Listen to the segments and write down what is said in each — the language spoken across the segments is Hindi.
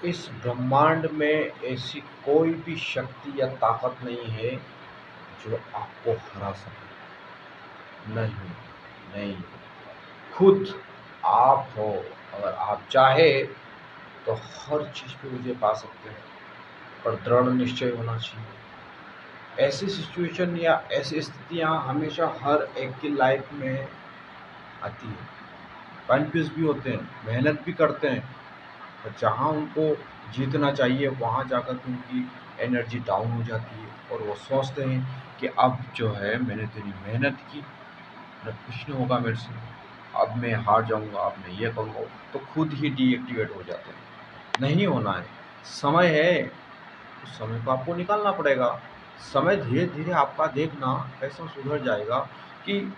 इस ब्रह्मांड में ऐसी कोई भी शक्ति या ताकत नहीं है जो आपको हरा सके। नहीं, नहीं, खुद आप हो। अगर आप चाहे तो हर चीज़ पे विजय पा सकते हैं, पर दृढ़ निश्चय होना चाहिए। ऐसी सिचुएशन या ऐसी स्थितियाँ हमेशा हर एक की लाइफ में आती है। कन्फ्यूज़ भी होते हैं, मेहनत भी करते हैं, और जहाँ उनको जीतना चाहिए वहाँ जाकर के उनकी एनर्जी डाउन हो जाती है और वो सोचते हैं कि अब जो है मैंने इतनी मेहनत की, अब कुछ नहीं होगा मेरे से, अब मैं हार जाऊँगा, अब मैं ये करूँगा, तो खुद ही डीएक्टिवेट हो जाते हैं। नहीं होना है, समय है, उस समय को आपको निकालना पड़ेगा। समय धीरे-धीरे आपका देखना ऐसा सुधर जाएगा कि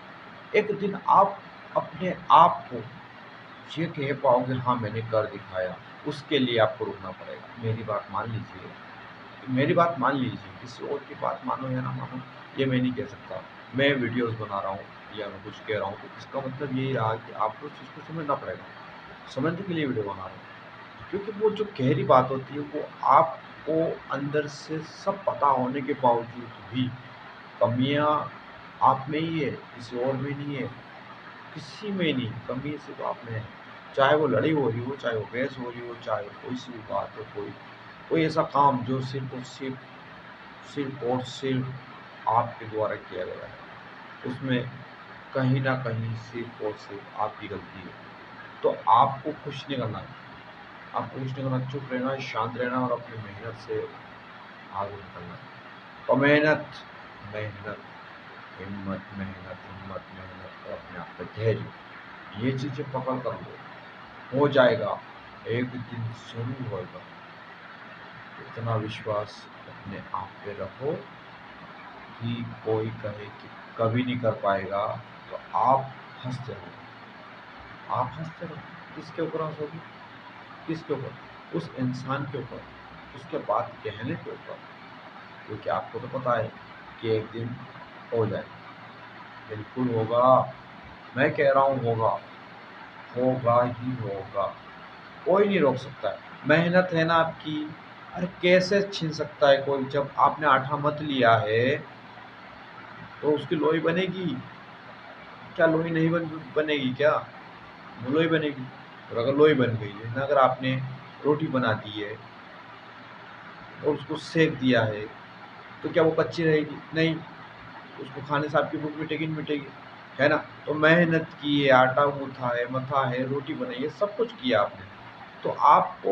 एक दिन आप अपने आप को ये कह पाओगे, हाँ, मैंने कर दिखाया। उसके लिए आपको रुकना पड़ेगा। मेरी बात मान लीजिए, मेरी बात मान लीजिए, किसी और की बात मानो या ना मानो ये मैं नहीं कह सकता। मैं वीडियोज़ बना रहा हूँ या मैं कुछ कह रहा हूँ तो इसका मतलब यही रहा कि आपको उस चीज़ को समझना पड़ेगा। समझने के लिए वीडियो बना रहा हूँ। क्योंकि वो जो गहरी बात होती है वो आपको अंदर से सब पता होने के बावजूद भी कमियाँ आप में ही है, किसी और में नहीं है। किसी में नहीं, कमी सिर्फ़ आप में है। चाहे वो लड़ाई हो रही हो, चाहे वो बहस हो रही हो, चाहे कोई सी भी बात हो, कोई कोई ऐसा काम जो सिर्फ़ और सिर्फ़ आपके द्वारा किया गया है, उसमें कहीं न कहीं सिर्फ़ और सिर्फ़ आपकी गलती है। तो आपको कुछ नहीं करना है, आपको कुछ नहीं करना, चुप रहना, शांत रहना और अपनी मेहनत से आगे निकलना है। तो मेहनत, मेहनत, हिम्मत, मेहनत, हिम्मत, मेहनत और अपने आप पे धैर्य, ये चीज़ें पकड़ कर लो, हो जाएगा, एक दिन ज़रूर होएगा। इतना विश्वास अपने आप पे रखो कि कोई कहे कि कभी नहीं कर पाएगा, तो आप हँसते रहो, आप हँसते रहो। किसके ऊपर हँसोगे? किसके ऊपर? उस इंसान के ऊपर, उसके बात कहने के ऊपर, क्योंकि आपको तो पता है कि एक दिन हो जाएगा, बिल्कुल होगा। मैं कह रहा हूँ होगा, होगा ही होगा। कोई नहीं रोक सकता है। मेहनत है ना आपकी, अरे कैसे छीन सकता है कोई? जब आपने आटा मत लिया है तो उसकी लोई बनेगी? क्या लोई नहीं बनेगी क्या? लोई बनेगी। और अगर लोई बन गई है ना, अगर आपने रोटी बना दी है और उसको सेक दिया है, तो क्या वो कच्ची रहेगी? नहीं, उसको खाने से आपकी भूख मिटेगी नहीं मिटेगी, है ना? तो मेहनत की है, आटा गूँथा है, मथा है, रोटी बनाई है, सब कुछ किया आपने, तो आपको